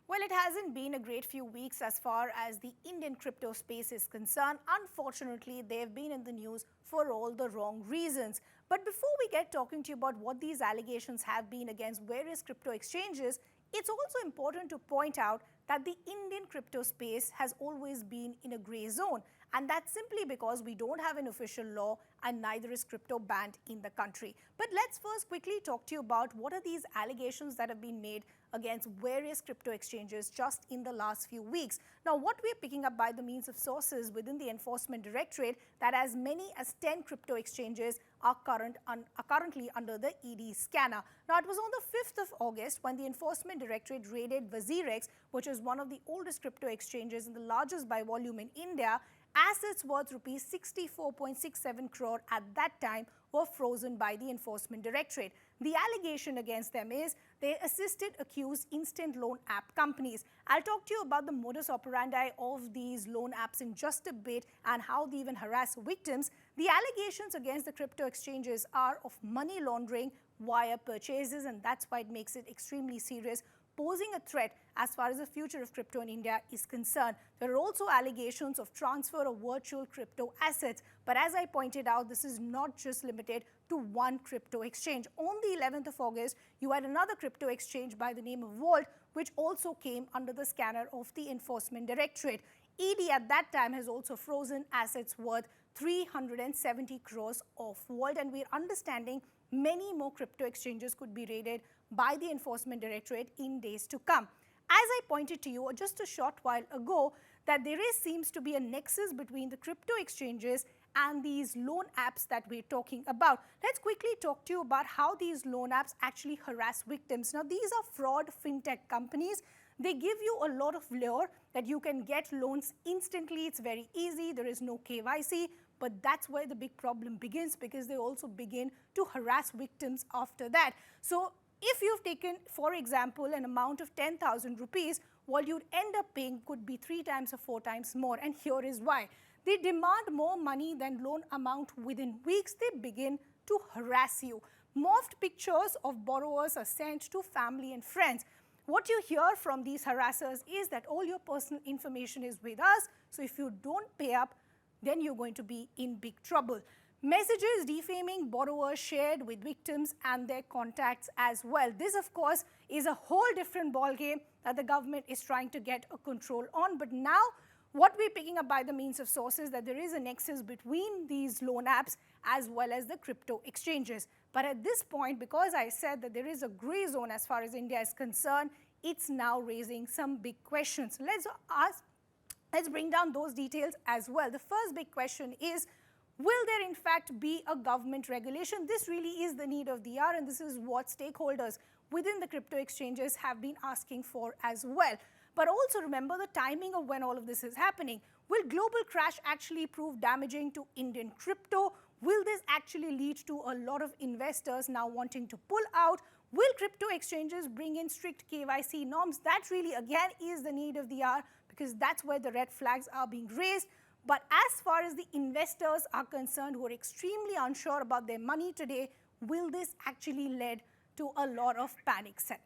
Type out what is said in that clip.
Well, it hasn't been a great few weeks as far as the Indian crypto space is concerned. Unfortunately, they've been in the news for all the wrong reasons. But before we get talking to you about what these allegations have been against various crypto exchanges, it's also important to point out that the Indian crypto space has always been in a grey zone. And that's simply because we don't have an official law and neither is crypto banned in the country. But let's first quickly talk to you about what are these allegations that have been made against various crypto exchanges just in the last few weeks. Now, what we're picking up by the means of sources within the Enforcement Directorate that as many as 10 crypto exchanges are currently under the ED scanner. Now, it was on the 5th of August when the Enforcement Directorate raided Wazirx, which is one of the oldest crypto exchanges and the largest by volume in India. Assets worth rupees 64.67 crore at that time were frozen by the Enforcement Directorate. The allegation against them is they assisted accused instant loan app companies. I'll talk to you about the modus operandi of these loan apps in just a bit and how they even harass victims. The allegations against the crypto exchanges are of money laundering via purchases, and that's why it makes it extremely serious, posing a threat as far as the future of crypto in India is concerned. There are also allegations of transfer of virtual crypto assets. But as I pointed out, this is not just limited to one crypto exchange. On the 11th of August, you had another crypto exchange by the name of Vault, which also came under the scanner of the Enforcement Directorate. ED at that time has also frozen assets worth 370 crores of Vault, and we're understanding many more crypto exchanges could be raided by the Enforcement Directorate in days to come. As I pointed to you just a short while ago, that seems to be a nexus between the crypto exchanges and these loan apps that we're talking about. Let's quickly talk to you about how these loan apps actually harass victims. Now, these are fraud fintech companies. They give you a lot of lure that you can get loans instantly. It's very easy. There is no KYC. But that's where the big problem begins, because they also begin to harass victims after that. So if you've taken, for example, an amount of 10,000 rupees, what you'd end up paying could be 3 times or 4 times more. And here is why. They demand more money than loan amount within weeks. They begin to harass you. Morphed pictures of borrowers are sent to family and friends. What you hear from these harassers is that all your personal information is with us. So if you don't pay up, then you're going to be in big trouble. Messages defaming borrowers shared with victims and their contacts as well. This, of course, is a whole different ballgame that the government is trying to get a control on. But now, what we're picking up by the means of sources that there is a nexus between these loan apps as well as the crypto exchanges. But at this point, because I said that there is a gray zone as far as India is concerned, it's now raising some big questions. Let's bring down those details as well. The first big question is, will there in fact be a government regulation? This really is the need of the hour, and this is what stakeholders within the crypto exchanges have been asking for as well. But also remember the timing of when all of this is happening. Will global crash actually prove damaging to Indian crypto? Will this actually lead to a lot of investors now wanting to pull out? Will crypto exchanges bring in strict KYC norms? That really, again, is the need of the hour, because that's where the red flags are being raised. But as far as the investors are concerned, who are extremely unsure about their money today, will this actually lead to a lot of panic set?